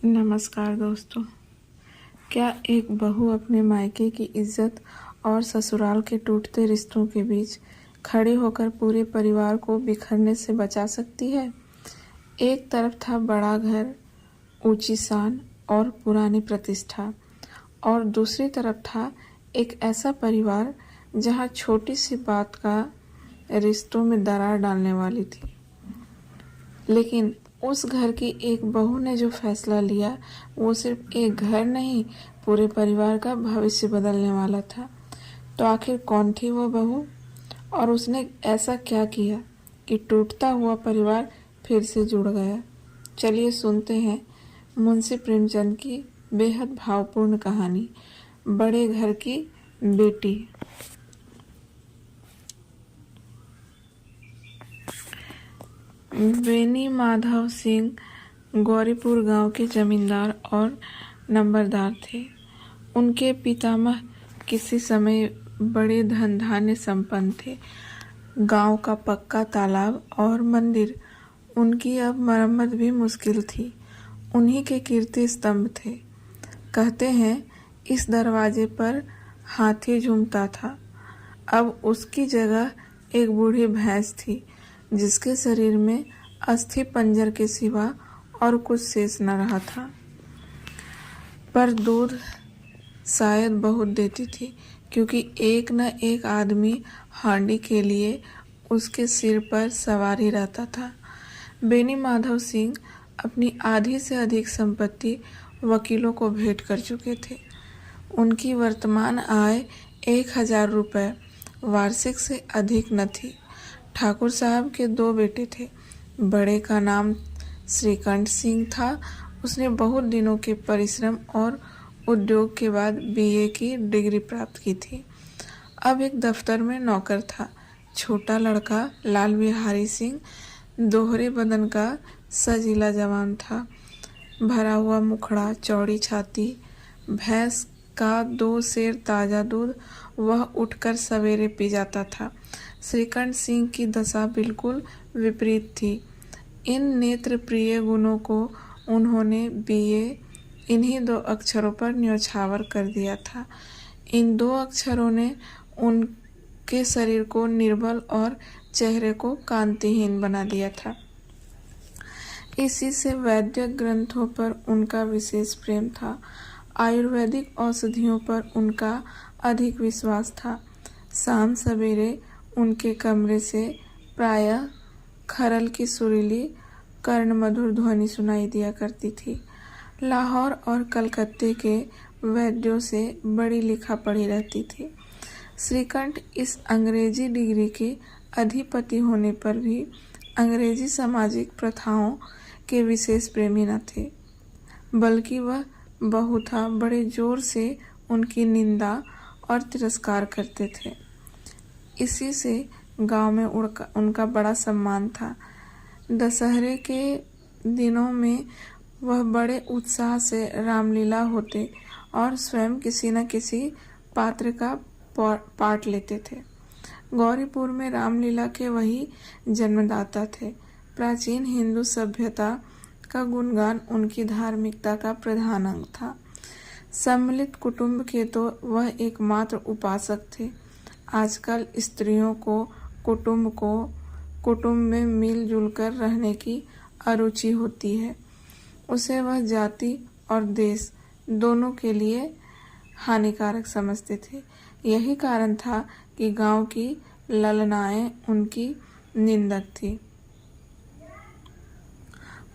नमस्कार दोस्तों। क्या एक बहू अपने मायके की इज्जत और ससुराल के टूटते रिश्तों के बीच खड़े होकर पूरे परिवार को बिखरने से बचा सकती है? एक तरफ था बड़ा घर, ऊंची शान और पुरानी प्रतिष्ठा, और दूसरी तरफ था एक ऐसा परिवार जहां छोटी सी बात का रिश्तों में दरार डालने वाली थी। लेकिन उस घर की एक बहू ने जो फैसला लिया, वो सिर्फ एक घर नहीं, पूरे परिवार का भविष्य बदलने वाला था। तो आखिर कौन थी वो बहू, और उसने ऐसा क्या किया कि टूटता हुआ परिवार फिर से जुड़ गया? चलिए सुनते हैं मुंशी प्रेमचंद की बेहद भावपूर्ण कहानी, बड़े घर की बेटी। बेनी माधव सिंह गौरीपुर गांव के जमींदार और नंबरदार थे। उनके पितामह किसी समय बड़े धन धान्य संपन्न थे। गांव का पक्का तालाब और मंदिर, उनकी अब मरम्मत भी मुश्किल थी। उन्हीं के कीर्ति स्तंभ थे। कहते हैं इस दरवाजे पर हाथी झूमता था। अब उसकी जगह एक बूढ़ी भैंस थी, जिसके शरीर में अस्थि पंजर के सिवा और कुछ शेष न रहा था। पर दूध शायद बहुत देती थी, क्योंकि एक न एक आदमी हांडी के लिए उसके सिर पर सवार ही रहता था। बेनी माधव सिंह अपनी आधी से अधिक संपत्ति वकीलों को भेंट कर चुके थे। उनकी वर्तमान आय 1000 रुपये वार्षिक से अधिक न थी। ठाकुर साहब के 2 बेटे थे। बड़े का नाम श्रीकंठ सिंह था। उसने बहुत दिनों के परिश्रम और उद्योग के बाद बीए की डिग्री प्राप्त की थी। अब एक दफ्तर में नौकर था। छोटा लड़का लाल बिहारी सिंह दोहरे बदन का सजीला जवान था। भरा हुआ मुखड़ा, चौड़ी छाती, भैंस का 2 सेर ताज़ा दूध वह उठकर सवेरे पी जाता था। श्रीकंठ सिंह की दशा बिल्कुल विपरीत थी। इन नेत्र प्रिय गुणों को उन्होंने बीए इन्हीं 2 अक्षरों पर न्यौछावर कर दिया था। इन 2 अक्षरों ने उनके शरीर को निर्बल और चेहरे को कांतिहीन बना दिया था। इसी से वैद्यक ग्रंथों पर उनका विशेष प्रेम था। आयुर्वेदिक औषधियों पर उनका अधिक विश्वास था। शाम सवेरे उनके कमरे से प्रायः खरल की सुरीली कर्णमधुर ध्वनि सुनाई दिया करती थी। लाहौर और कलकत्ते के वैद्यों से बड़ी लिखा पढ़ी रहती थी। श्रीकंठ इस अंग्रेजी डिग्री के अधिपति होने पर भी अंग्रेजी सामाजिक प्रथाओं के विशेष प्रेमी न थे, बल्कि वह बहुधा बड़े जोर से उनकी निंदा और तिरस्कार करते थे। इसी से गांव में उनका बड़ा सम्मान था। दशहरे के दिनों में वह बड़े उत्साह से रामलीला होते और स्वयं किसी न किसी पात्र का पाठ लेते थे। गौरीपुर में रामलीला के वही जन्मदाता थे। प्राचीन हिंदू सभ्यता का गुणगान उनकी धार्मिकता का प्रधान अंग था। सम्मिलित कुटुंब के तो वह एकमात्र उपासक थे। आजकल स्त्रियों को कुटुंब में मिलजुल कर रहने की अरुचि होती है। उसे वह जाति और देश दोनों के लिए हानिकारक समझते थे। यही कारण था कि गांव की ललनाएं उनकी निंदक थी।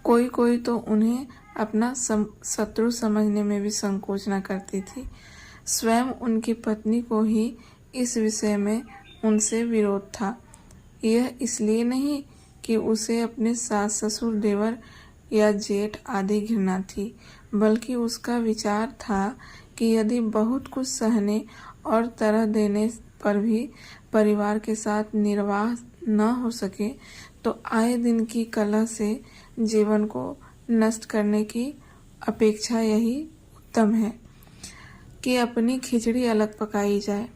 कोई तो उन्हें अपना शत्रु समझने में भी संकोच न करती थी। स्वयं उनकी पत्नी को ही इस विषय में उनसे विरोध था। यह इसलिए नहीं कि उसे अपने सास ससुर देवर या जेठ आदि घृणा थी, बल्कि उसका विचार था कि यदि बहुत कुछ सहने और तरह देने पर भी परिवार के साथ निर्वाह न हो सके, तो आए दिन की कलह से जीवन को नष्ट करने की अपेक्षा यही उत्तम है कि अपनी खिचड़ी अलग पकाई जाए।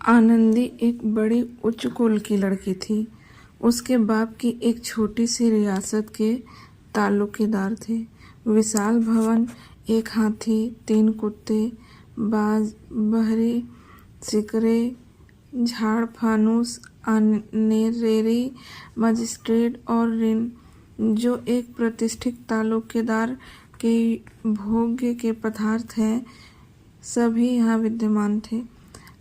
आनंदी एक बड़ी उच्च कुल की लड़की थी। उसके बाप की एक छोटी सी रियासत के ताल्लुकेदार थे। विशाल भवन, एक हाथी, 3 कुत्ते, बाज, बहरी, सिकरे, झाड़ फानूस, अनेरेरी, मजिस्ट्रेट और ऋण, जो एक प्रतिष्ठित ताल्लुकेदार के भोग्य के पदार्थ हैं, सभी यहाँ विद्यमान थे।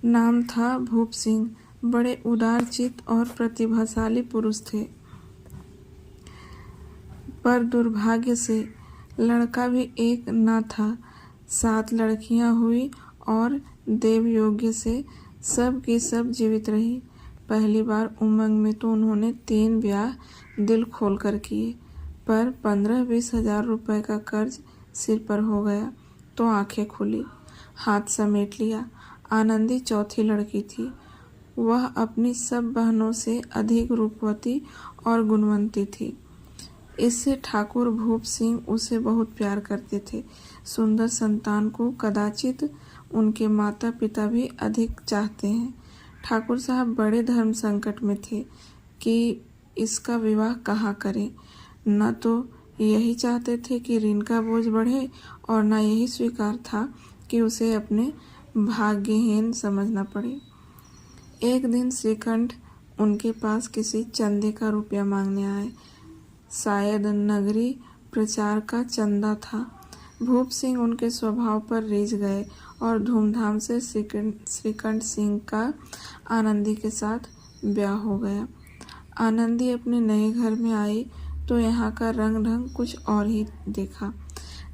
नाम था भूप सिंह। बड़े उदार चित्त और प्रतिभाशाली पुरुष थे, पर दुर्भाग्य से लड़का भी एक न था। 7 लड़कियां हुई और देवयोग्य से सब की सब जीवित रही। पहली बार उमंग में तो उन्होंने 3 ब्याह दिल खोल कर किए, पर 15-20 हजार रुपए का कर्ज सिर पर हो गया तो आंखें खुली, हाथ समेट लिया। आनंदी चौथी लड़की थी। वह अपनी सब बहनों से अधिक रूपवती और गुणवंती थी। इससे ठाकुर भूप सिंह उसे बहुत प्यार करते थे। सुंदर संतान को कदाचित उनके माता पिता भी अधिक चाहते हैं। ठाकुर साहब बड़े धर्म संकट में थे कि इसका विवाह कहाँ करें। न तो यही चाहते थे कि ऋण का बोझ बढ़े और न यही स्वीकार था कि उसे अपने भाग्यहीन समझना पड़े। एक दिन श्रीकंठ उनके पास किसी चंदे का रुपया मांगने आए। शायद नगरी प्रचार का चंदा था। भूप सिंह उनके स्वभाव पर रीझ गए और धूमधाम से श्रीकंठ सिंह का आनंदी के साथ ब्याह हो गया। आनंदी अपने नए घर में आई तो यहाँ का रंग ढंग कुछ और ही देखा।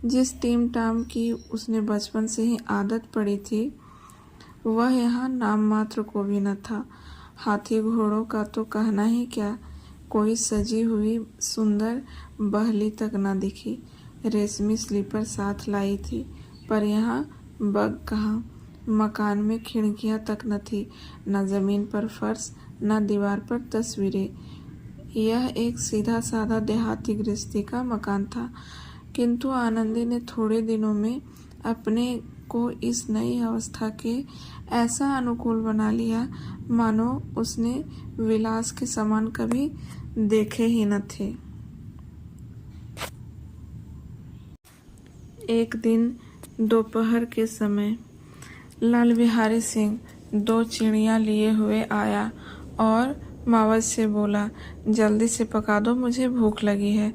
जिस टीम टाम की उसने बचपन से ही आदत पड़ी थी, वह यहाँ नाम मात्र को भी न था। हाथी घोड़ों का तो कहना ही क्या, कोई सजी हुई सुंदर बहली तक न दिखी। रेशमी स्लीपर साथ लाई थी, पर यहाँ बग कहाँ। मकान में खिड़कियाँ तक न थी, न जमीन पर फर्श, न दीवार पर तस्वीरें। यह एक सीधा साधा देहाती गृहस्थी का मकान था, किंतु आनंदी ने थोड़े दिनों में अपने को इस नई अवस्था के ऐसा अनुकूल बना लिया मानो उसने विलास के समान कभी देखे ही न थे। एक दिन दोपहर के समय लाल बिहारी सिंह 2 चिड़ियाँ लिए हुए आया और मावस से बोला, जल्दी से पका दो, मुझे भूख लगी है।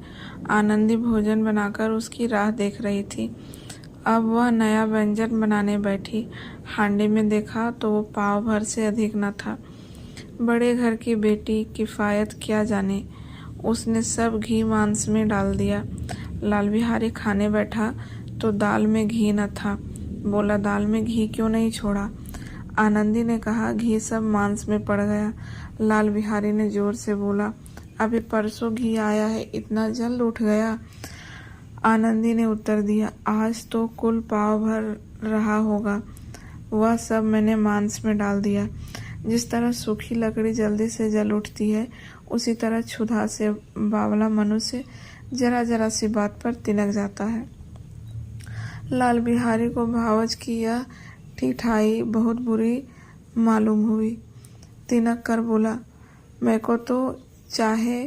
आनंदी भोजन बनाकर उसकी राह देख रही थी। अब वह नया व्यंजन बनाने बैठी। हांडी में देखा तो वो पाव भर से अधिक न था। बड़े घर की बेटी किफायत क्या जाने, उसने सब घी मांस में डाल दिया। लाल बिहारी खाने बैठा तो दाल में घी न था। बोला, दाल में घी क्यों नहीं छोड़ा? आनंदी ने कहा, घी सब मांस में पड़ गया। लाल बिहारी ने जोर से बोला, अभी परसों घी आया है, इतना जल्द उठ गया? आनंदी ने उत्तर दिया, आज तो कुल पाव भर रहा होगा, वह सब मैंने मांस में डाल दिया। जिस तरह सूखी लकड़ी जल्दी से जल उठती है, उसी तरह क्षुधा से बावला मनुष्य जरा जरा सी बात पर तिनक जाता है। लाल बिहारी को भावज की यह ठिठाई बहुत बुरी मालूम हुई। तिनक कर बोला, मैं को तो चाहे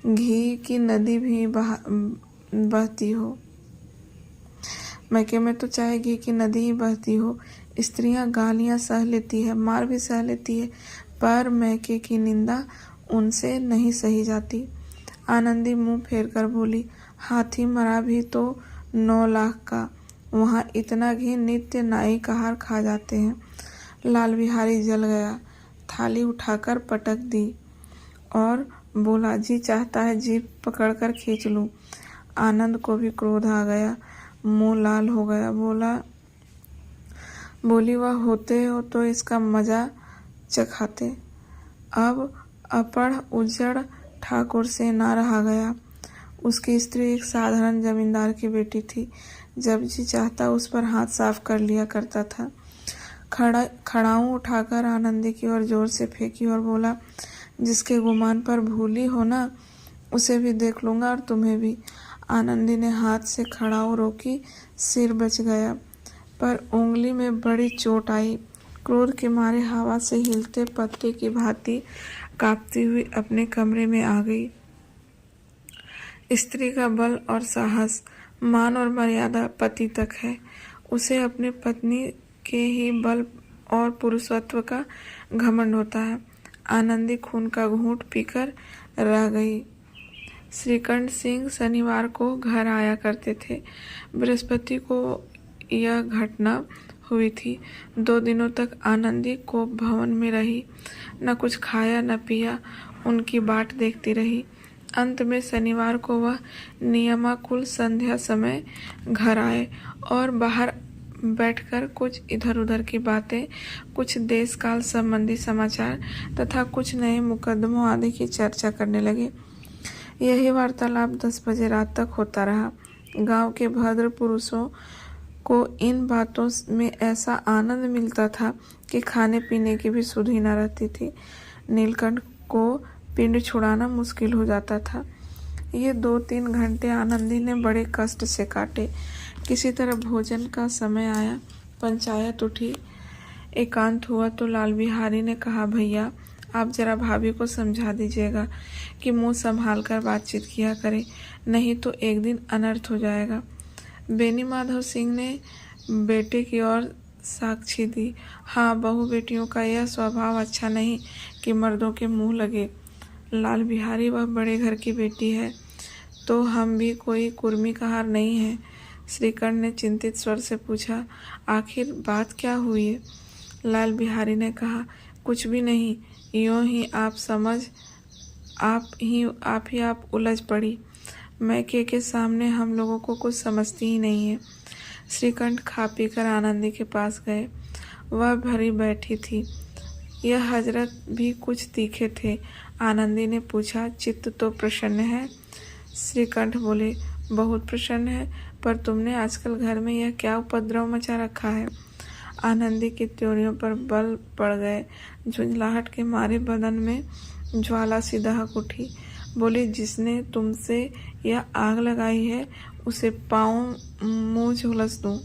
घी की नदी भी बहती हो, मैके में तो चाहे घी की नदी ही बहती हो। स्त्रियां गालियां सह लेती है, मार भी सह लेती है, पर मैके की निंदा उनसे नहीं सही जाती। आनंदी मुंह फेर कर बोली, हाथी मरा भी तो 9 लाख का, वहाँ इतना घी नित्य नाई कहार खा जाते हैं। लाल बिहारी जल गया, थाली उठाकर पटक दी और बोला, जी चाहता है जीभ पकड़कर खींच लूं। आनंद को भी क्रोध आ गया, मुंह लाल हो गया। बोली, वह होते हो तो इसका मजा चखाते। अब अपढ़ उजड़ ठाकुर से ना रहा गया। उसकी स्त्री एक साधारण जमींदार की बेटी थी। जब जी चाहता उस पर हाथ साफ कर लिया करता था। खड़ाऊं उठाकर आनंदी की ओर जोर से फेंकी और बोला, जिसके गुमान पर भूली हो ना, उसे भी देख लूंगा और तुम्हें भी। आनंदी ने हाथ से खड़ाऊ रोकी, सिर बच गया, पर उंगली में बड़ी चोट आई। क्रोध के मारे हवा से हिलते पत्ते की भांति कांपती हुई अपने कमरे में आ गई। स्त्री का बल और साहस, मान और मर्यादा पति तक है। उसे अपने पत्नी के ही बल और पुरुषत्व का घमंड होता है। आनंदी खून का घूंट पीकर रह गई। श्रीकंठ सिंह शनिवार को घर आया करते थे। बृहस्पति को यह घटना हुई थी। 2 दिनों तक आनंदी कोप भवन में रही, न कुछ खाया न पिया, उनकी बाट देखती रही। अंत में शनिवार को वह नियमाकुल संध्या समय घर आए और बाहर बैठकर कुछ इधर उधर की बातें, कुछ देश काल संबंधी समाचार तथा कुछ नए मुकदमों आदि की चर्चा करने लगे। यही वार्तालाप 10 बजे रात तक होता रहा। गांव के भद्र पुरुषों को इन बातों में ऐसा आनंद मिलता था कि खाने पीने की भी सुध ही न रहती थी। नीलकंठ को पिंड छुड़ाना मुश्किल हो जाता था। ये 2-3 घंटे आनंदी ने बड़े कष्ट से काटे। किसी तरह भोजन का समय आया, पंचायत उठी। एकांत हुआ तो लाल बिहारी ने कहा, भैया आप जरा भाभी को समझा दीजिएगा कि मुंह संभाल कर बातचीत किया करे, नहीं तो एक दिन अनर्थ हो जाएगा। बेनी माधव सिंह ने बेटे की ओर साक्षी दी। हाँ, बहू बेटियों का यह स्वभाव अच्छा नहीं कि मर्दों के मुंह लगे। लाल बिहारी वह बड़े घर की बेटी है, तो हम भी कोई कुर्मी कहार नहीं है। श्रीकंठ ने चिंतित स्वर से पूछा, आखिर बात क्या हुई है? लाल बिहारी ने कहा, कुछ भी नहीं, यूं ही आप उलझ पड़ी। मैके के सामने हम लोगों को कुछ समझती ही नहीं है। श्रीकंठ खा पी कर आनंदी के पास गए। वह भरी बैठी थी। यह हजरत भी कुछ तीखे थे। आनंदी ने पूछा, चित्त तो प्रसन्न है? श्रीकंठ बोले, बहुत प्रसन्न है, पर तुमने आजकल घर में यह क्या उपद्रव मचा रखा है? आनंदी की त्योरियों पर बल पड़ गए। झुंझलाहट के मारे बदन में ज्वाला सी दहक उठी। बोली, जिसने तुमसे यह आग लगाई है उसे पाँव मुंह झुलस दूं।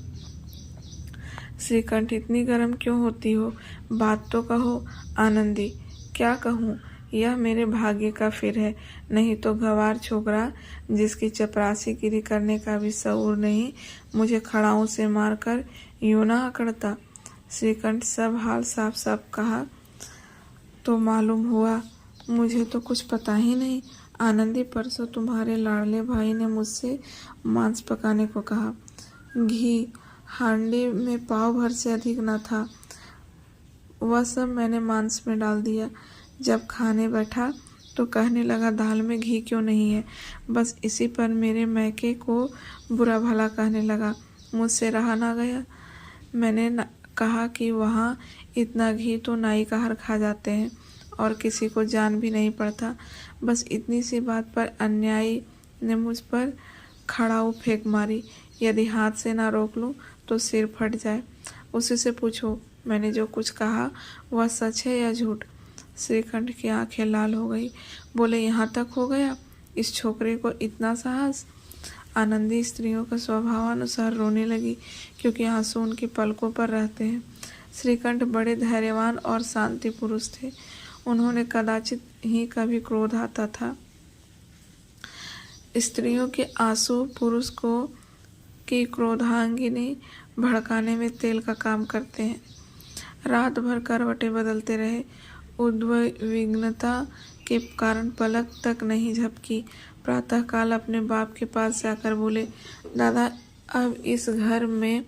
श्रीकंठ, इतनी गर्म क्यों होती हो? बात तो कहो। आनंदी, क्या कहूँ? यह मेरे भाग्य का फिर है, नहीं तो गंवार छोकरा जिसकी चपरासीगिरी करने का भी शऊर नहीं, मुझे खड़ाऊ से मारकर यूं ना अकड़ता। श्रीकंठ, सब हाल साफ साफ कहा तो मालूम हुआ, मुझे तो कुछ पता ही नहीं। आनंदी, परसों तुम्हारे लाडले भाई ने मुझसे मांस पकाने को कहा। घी हांडी में पाव भर से अधिक न था। वह सब मैंने मांस में डाल दिया। जब खाने बैठा तो कहने लगा, दाल में घी क्यों नहीं है? बस इसी पर मेरे मैके को बुरा भला कहने लगा। मुझसे रहा ना गया। मैंने कहा कि वहाँ इतना घी तो नाई कहर खा जाते हैं और किसी को जान भी नहीं पड़ता। बस इतनी सी बात पर अन्यायी ने मुझ पर खड़ाऊ फेंक मारी। यदि हाथ से ना रोक लूँ तो सिर फट जाए। उसी से पूछो, मैंने जो कुछ कहा वह सच है या झूठ? श्रीकंठ की आंखें लाल हो गई। बोले, यहाँ तक हो गया? इस छोकरे को इतना साहस? आनंदी स्त्रियों का स्वभावानुसार रोने लगी, क्योंकि आंसू उनकी पलकों पर रहते हैं। श्रीकंठ बड़े धैर्यवान और शांति पुरुष थे। उन्होंने कदाचित ही कभी क्रोध आता था। स्त्रियों के आंसू पुरुष को की क्रोधांगिनी भड़काने में तेल का काम करते हैं। रात भर करवटें बदलते रहे। उद्विग्नता के कारण पलक तक नहीं झपकी। प्रातःकाल अपने बाप के पास जाकर बोले, दादा, अब इस घर में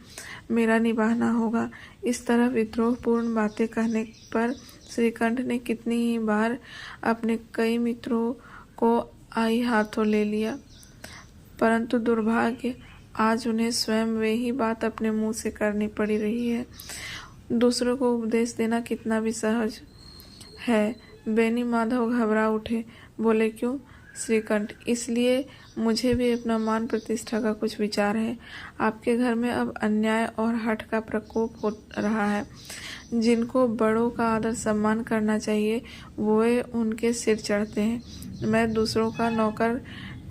मेरा निभाना होगा। इस तरह विद्रोहपूर्ण बातें कहने पर श्रीकंठ ने कितनी ही बार अपने कई मित्रों को आई हाथों ले लिया, परंतु दुर्भाग्य आज उन्हें स्वयं वे ही बात अपने मुंह से करनी पड़ी रही है। दूसरों को उपदेश देना कितना भी सहज है। बेनी माधव घबरा उठे। बोले, क्यों? श्रीकंठ, इसलिए मुझे भी अपना मान प्रतिष्ठा का कुछ विचार है। आपके घर में अब अन्याय और हठ का प्रकोप हो रहा है। जिनको बड़ों का आदर सम्मान करना चाहिए वो उनके सिर चढ़ते हैं। मैं दूसरों का नौकर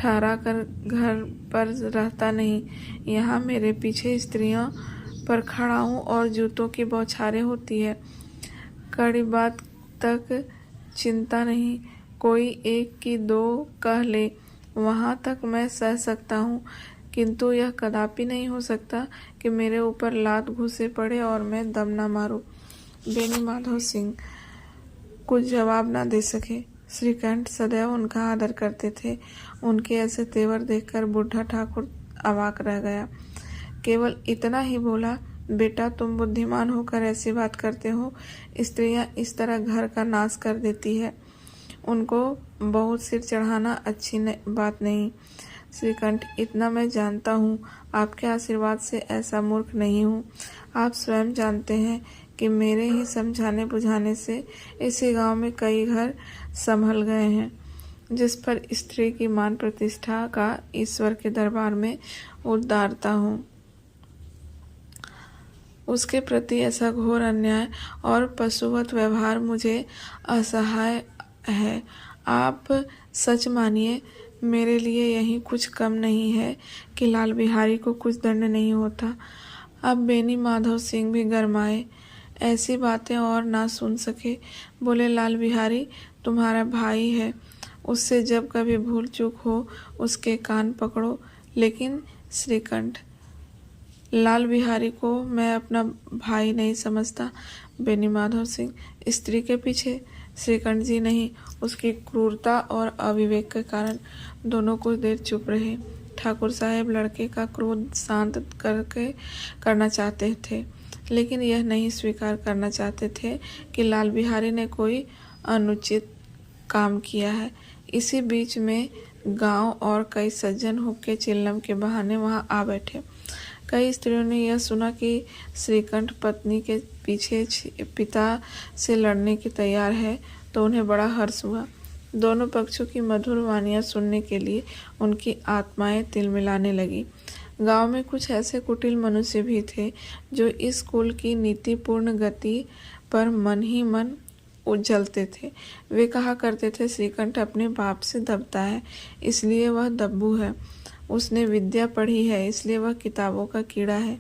ठहरा कर घर पर रहता नहीं। यहाँ मेरे पीछे स्त्रियाँ पर खड़ा हूँ और जूतों की बौछारें होती है। कड़ी बात तक चिंता नहीं, कोई एक की दो कह ले, वहाँ तक मैं सह सकता हूँ, किंतु यह कदापि नहीं हो सकता कि मेरे ऊपर लात घुसे पड़े और मैं दम न मारूं। बेनी माधव सिंह कुछ जवाब न दे सके। श्रीकंठ सदैव उनका आदर करते थे। उनके ऐसे तेवर देखकर बूढ़ा ठाकुर अवाक रह गया। केवल इतना ही बोला, बेटा तुम बुद्धिमान होकर ऐसी बात करते हो। स्त्रियां इस तरह घर का नाश कर देती है, उनको बहुत सिर चढ़ाना अच्छी बात नहीं। श्रीकंठ इतना मैं जानता हूँ, आपके आशीर्वाद से ऐसा मूर्ख नहीं हूँ। आप स्वयं जानते हैं कि मेरे ही समझाने बुझाने से इसी गांव में कई घर संभल गए हैं, जिस पर स्त्री की मान प्रतिष्ठा का ईश्वर के दरबार में उद्धारता हूँ। उसके प्रति ऐसा घोर अन्याय और पशुवत व्यवहार मुझे असहाय है। आप सच मानिए, मेरे लिए यही कुछ कम नहीं है कि लाल बिहारी को कुछ दंड नहीं होता। अब बेनी माधव सिंह भी गरमाए, ऐसी बातें और ना सुन सके। बोले, लाल बिहारी तुम्हारा भाई है, उससे जब कभी भूल चूक हो उसके कान पकड़ो। लेकिन श्रीकंठ, लाल बिहारी को मैं अपना भाई नहीं समझता। बेनी माधव सिंह, स्त्री के पीछे? श्रीकंठ जी नहीं, उसकी क्रूरता और अविवेक के कारण। दोनों कुछ देर चुप रहे। ठाकुर साहब लड़के का क्रोध शांत करना चाहते थे, लेकिन यह नहीं स्वीकार करना चाहते थे कि लाल बिहारी ने कोई अनुचित काम किया है। इसी बीच में गांव और कई सज्जन हुक्के चिल्लम के बहाने वहां आ बैठे। कई स्त्रियों ने यह सुना कि श्रीकंठ पत्नी के पीछे पिता से लड़ने की तैयार है, तो उन्हें बड़ा हर्ष हुआ। दोनों पक्षों की मधुर वानियां सुनने के लिए उनकी आत्माएं तिलमिलाने लगी। गांव में कुछ ऐसे कुटिल मनुष्य भी थे जो इस कुल की नीतिपूर्ण गति पर मन ही मन उजलते थे। वे कहा करते थे, श्रीकंठ अपने बाप से दबता है, इसलिए वह दब्बू है। उसने विद्या पढ़ी है, इसलिए वह किताबों का कीड़ा है।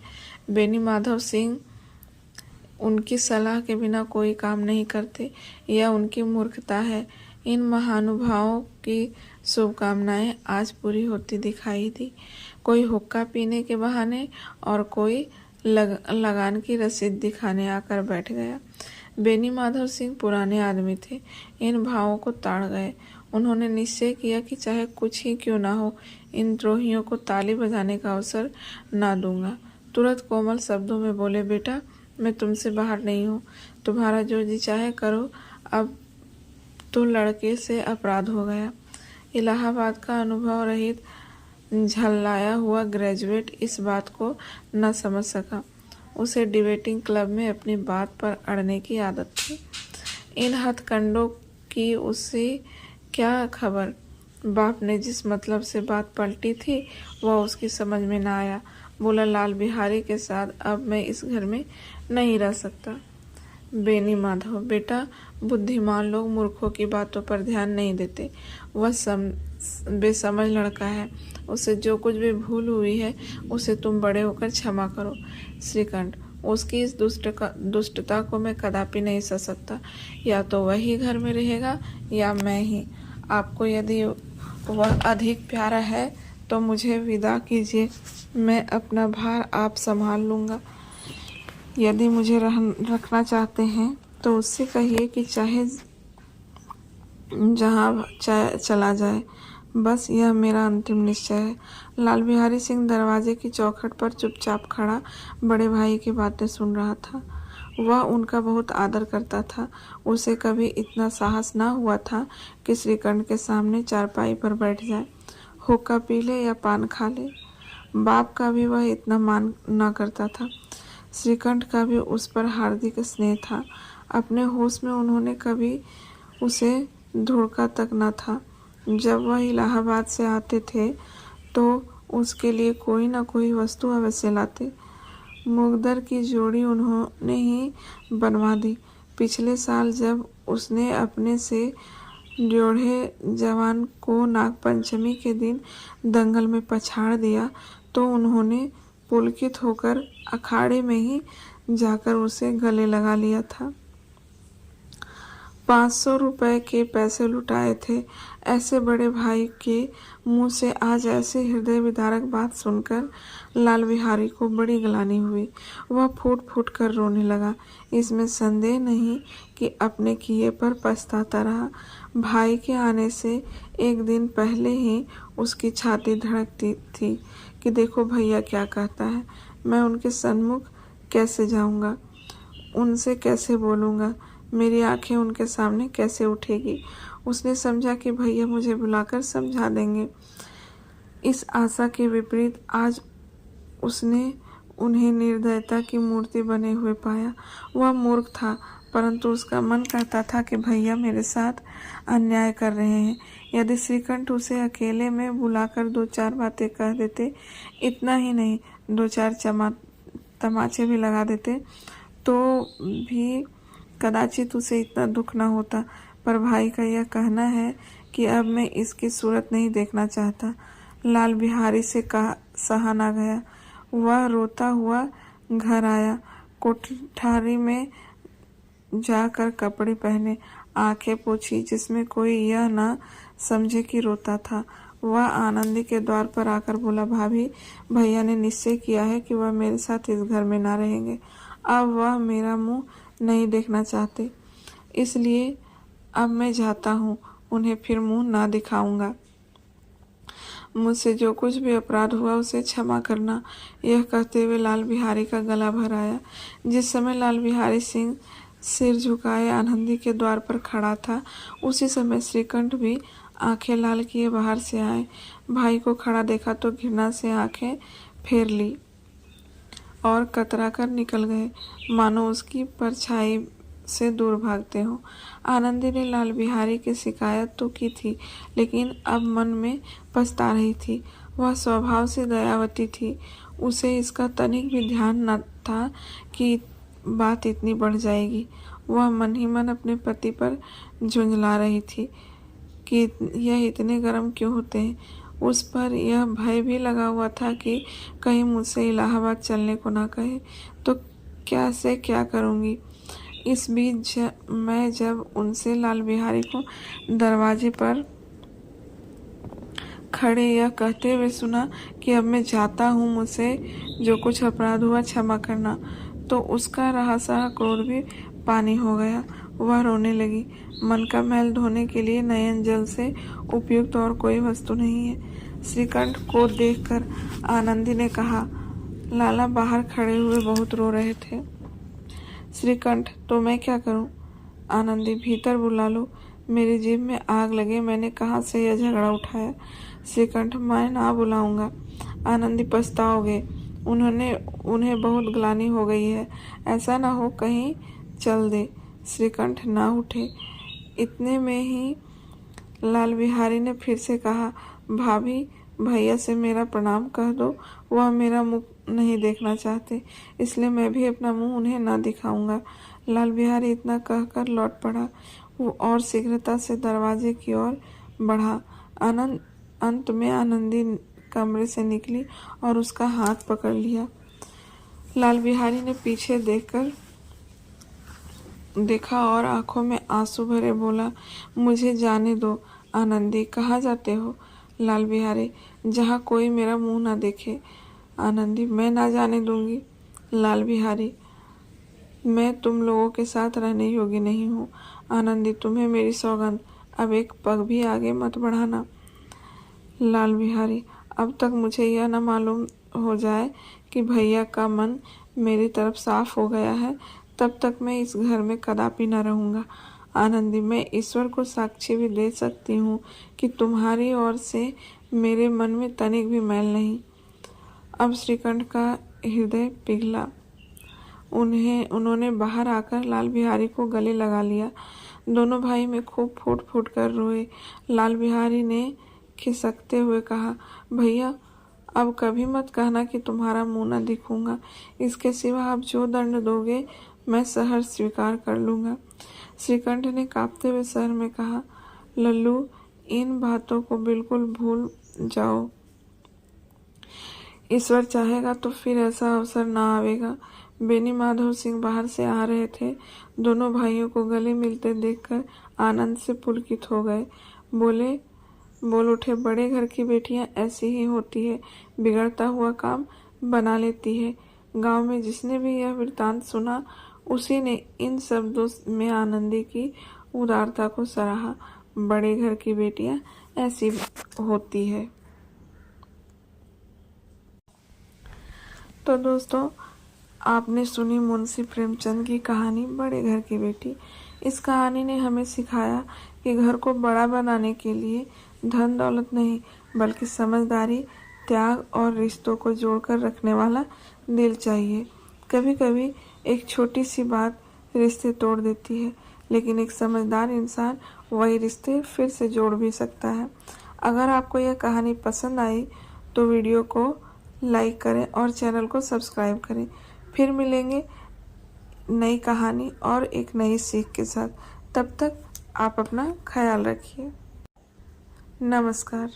बेनी माधव सिंह उनकी सलाह के बिना कोई काम नहीं करते, यह उनकी मूर्खता है। इन महानुभावों की शुभकामनाएं आज पूरी होती दिखाई दी। कोई हुक्का पीने के बहाने और कोई लगान की रसीद दिखाने आकर बैठ गया। बेनी माधव सिंह पुराने आदमी थे, इन भावों को ताड़ गए। उन्होंने निश्चय किया कि चाहे कुछ ही क्यों ना हो, इन द्रोहियों को ताली बजाने का अवसर ना दूंगा। तुरंत कोमल शब्दों में बोले, बेटा मैं तुमसे बाहर नहीं हूँ, तुम्हारा जो जी चाहे करो। अब तो लड़के से अपराध हो गया। इलाहाबाद का अनुभव रहित झल्लाया हुआ ग्रेजुएट इस बात को न समझ सका। उसे डिबेटिंग क्लब में अपनी बात पर अड़ने की आदत थी। इन हथकंडों की उसे क्या खबर। बाप ने जिस मतलब से बात पलटी थी वह उसकी समझ में न आया। बोला, लाल बिहारी के साथ अब मैं इस घर में नहीं रह सकता। बेनी माधव, बेटा बुद्धिमान लोग मूर्खों की बातों पर ध्यान नहीं देते। वह बेसमझ लड़का है, उससे जो कुछ भी भूल हुई है उसे तुम बड़े होकर क्षमा करो। श्रीकंठ, उसकी इस दुष्टता को मैं कदापि नहीं सह सकता। या तो वही घर में रहेगा या मैं ही। आपको यदि वह अधिक प्यारा है तो मुझे विदा कीजिए, मैं अपना भार आप संभाल लूँगा। यदि मुझे रखना चाहते हैं तो उससे कहिए कि चाहे जहाँ चला जाए, बस यह मेरा अंतिम निश्चय है। लाल बिहारी सिंह दरवाजे की चौखट पर चुपचाप खड़ा बड़े भाई की बातें सुन रहा था। वह उनका बहुत आदर करता था। उसे कभी इतना साहस ना हुआ था कि श्रीकंठ के सामने चारपाई पर बैठ जाए, हुक्का पी ले या पान खा ले। बाप का भी वह इतना मान न करता था। श्रीकंठ का भी उस पर हार्दिक स्नेह था। अपने होश में उन्होंने कभी उसे धुड़का तक न था। जब वह इलाहाबाद से आते थे तो उसके लिए कोई न कोई वस्तु अवश्य लाते। मुकद्दर की जोड़ी उन्होंने ही बनवा दी। पिछले साल जब उसने अपने से ड्योढ़े जवान को नागपंचमी के दिन दंगल में पछाड़ दिया तो उन्होंने पुलकित होकर अखाड़े में ही जाकर उसे गले लगा लिया था। 500 रुपए के पैसे लुटाए थे। ऐसे बड़े भाई के मुंह से आज ऐसे हृदय विदारक बात सुनकर लाल बिहारी को बड़ी ग्लानि हुई। वह फूट फूट कर रोने लगा। इसमें संदेह नहीं कि अपने किए पर पछताता रहा। भाई के आने से एक दिन पहले ही उसकी छाती धड़कती थी कि देखो भैया क्या कहता है, मैं उनके सन्मुख कैसे जाऊंगा, उनसे कैसे बोलूंगा, मेरी आंखें उनके सामने कैसे उठेगी। उसने समझा कि भैया मुझे बुलाकर समझा देंगे। इस आशा के विपरीत आज उसने उन्हें निर्दयता की मूर्ति बने हुए पाया। वह मूर्ख था, परंतु उसका मन कहता था कि भैया मेरे साथ अन्याय कर रहे हैं। यदि श्रीकंठ उसे अकेले में बुलाकर 2-4 बातें कह देते, इतना ही नहीं 2-4 तमाचे भी लगा देते, तो भी कदाचित उसे इतना दुख न होता। पर भाई का यह कहना है कि अब मैं इसकी सूरत नहीं देखना चाहता। लाल बिहारी से सहा न गया। वह रोता हुआ घर आया। कोठारी में जाकर कपड़े पहने, आंखें पोंछी, जिसमें कोई यह न समझे कि रोता था। वह आनंदी के द्वार पर आकर बोला, भाभी, भैया ने निश्चय किया है कि वह मेरे साथ इस घर में ना रहेंगे। अब वह मेरा मुंह नहीं देखना चाहते, इसलिए अब मैं जाता हूँ, उन्हें फिर मुंह ना दिखाऊंगा। मुझसे जो कुछ भी अपराध हुआ उसे क्षमा करना। यह कहते हुए लाल बिहारी का गला भर आया। जिस समय लाल बिहारी सिंह सिर झुकाए आनंदी के द्वार पर खड़ा था, उसी समय श्रीकंठ भी आंखें लाल किए बाहर से आए। भाई को खड़ा देखा तो घृणा से आंखें फेर ली और कतरा कर निकल गए, मानो उसकी परछाई से दूर भागते हो। आनंदी ने लाल बिहारी की शिकायत तो की थी, लेकिन अब मन में पछता रही थी। वह स्वभाव से दयावती थी। उसे इसका तनिक भी ध्यान न था कि बात इतनी बढ़ जाएगी। वह मन ही मन अपने पति पर झुंझला रही थी कि यह इतने गर्म क्यों होते हैं। उस पर यह भय भी लगा हुआ था कि कहीं मुझसे इलाहाबाद चलने को ना कहे तो क्या से क्या करूंगी। इस बीच मैं जब उनसे लाल बिहारी को दरवाजे पर खड़े यह कहते हुए सुना कि अब मैं जाता हूँ, मुझसे जो कुछ अपराध हुआ क्षमा करना, तो उसका रहा सारा क्रोध भी पानी हो गया। वह रोने लगी। मन का मैल धोने के लिए नयन जल से उपयुक्त और कोई वस्तु नहीं है। श्रीकंठ को देखकर आनंदी ने कहा, लाला बाहर खड़े हुए बहुत रो रहे थे। श्रीकंठ, तो मैं क्या करूं? आनंदी, भीतर बुला लो, मेरी जीभ में आग लगे, मैंने कहाँ से यह झगड़ा उठाया। श्रीकंठ, मैं ना बुलाऊंगा। आनंदी, पछताओगे, उन्हें बहुत ग्लानि हो गई है, ऐसा ना हो कहीं चल दे। श्रीकंठ ना उठे। इतने में ही लाल बिहारी ने फिर से कहा, भाभी, भैया से मेरा प्रणाम कह दो, वह मेरा मुख नहीं देखना चाहते, इसलिए मैं भी अपना मुंह उन्हें न दिखाऊंगा। लाल बिहारी इतना कहकर लौट पड़ा और शीघ्रता से दरवाजे की ओर बढ़ा। अंत में आनंदी कमरे से निकली और उसका हाथ पकड़ लिया। लाल बिहारी ने पीछे देखा और आंखों में आंसू भरे बोला, मुझे जाने दो। आनंदी, कहाँ जाते हो? लाल बिहारी, जहाँ कोई मेरा मुंह ना देखे। आनंदी, मैं ना जाने दूंगी। लाल बिहारी, मैं तुम लोगों के साथ रहने योग्य नहीं हूँ। आनंदी, तुम्हें मेरी सौगंध, अब एक पग भी आगे मत बढ़ाना। लाल बिहारी, अब तक मुझे यह न मालूम हो जाए कि भैया का मन मेरी तरफ साफ हो गया है, तब तक मैं इस घर में कदापि न रहूंगा। आनंदी, मैं ईश्वर को साक्षी भी दे सकती हूँ कि तुम्हारी ओर से मेरे मन में तनिक भी मैल नहीं। अब श्रीकंठ का हृदय पिघला। उन्होंने बाहर आकर लाल बिहारी को गले लगा लिया। दोनों भाई में खूब फूट फूट कर रोए। लाल बिहारी ने खिसकते हुए कहा, भैया, अब कभी मत कहना कि तुम्हारा मुंह न दिखूंगा। इसके सिवा आप जो दंड दोगे मैं सहर्ष स्वीकार कर लूंगा। श्रीकंठ ने कांपते हुए स्वर में कहा, लल्लू, इन बातों को बिल्कुल भूल जाओ। ईश्वर चाहेगा तो फिर ऐसा अवसर ना आवेगा। बेनी माधव सिंह बाहर से आ रहे थे। दोनों भाइयों को गले मिलते देखकर आनंद से पुलकित हो गए। बोल उठे, बड़े घर की बेटियां ऐसी ही होती है, बिगड़ता हुआ काम बना लेती है। गांव में जिसने भी यह वृत्तांत सुना, उसी ने इन शब्दों में आनंदी की उदारता को सराहा। बड़े घर की बेटियां ऐसी होती है। तो दोस्तों, आपने सुनी मुंशी प्रेमचंद की कहानी बड़े घर की बेटी। इस कहानी ने हमें सिखाया कि घर को बड़ा बनाने के लिए धन दौलत नहीं, बल्कि समझदारी, त्याग और रिश्तों को जोड़कर रखने वाला दिल चाहिए। कभी कभी एक छोटी सी बात रिश्ते तोड़ देती है, लेकिन एक समझदार इंसान वही रिश्ते फिर से जोड़ भी सकता है। अगर आपको यह कहानी पसंद आई तो वीडियो को लाइक करें और चैनल को सब्सक्राइब करें। फिर मिलेंगे नई कहानी और एक नई सीख के साथ। तब तक आप अपना ख्याल रखिए। नमस्कार।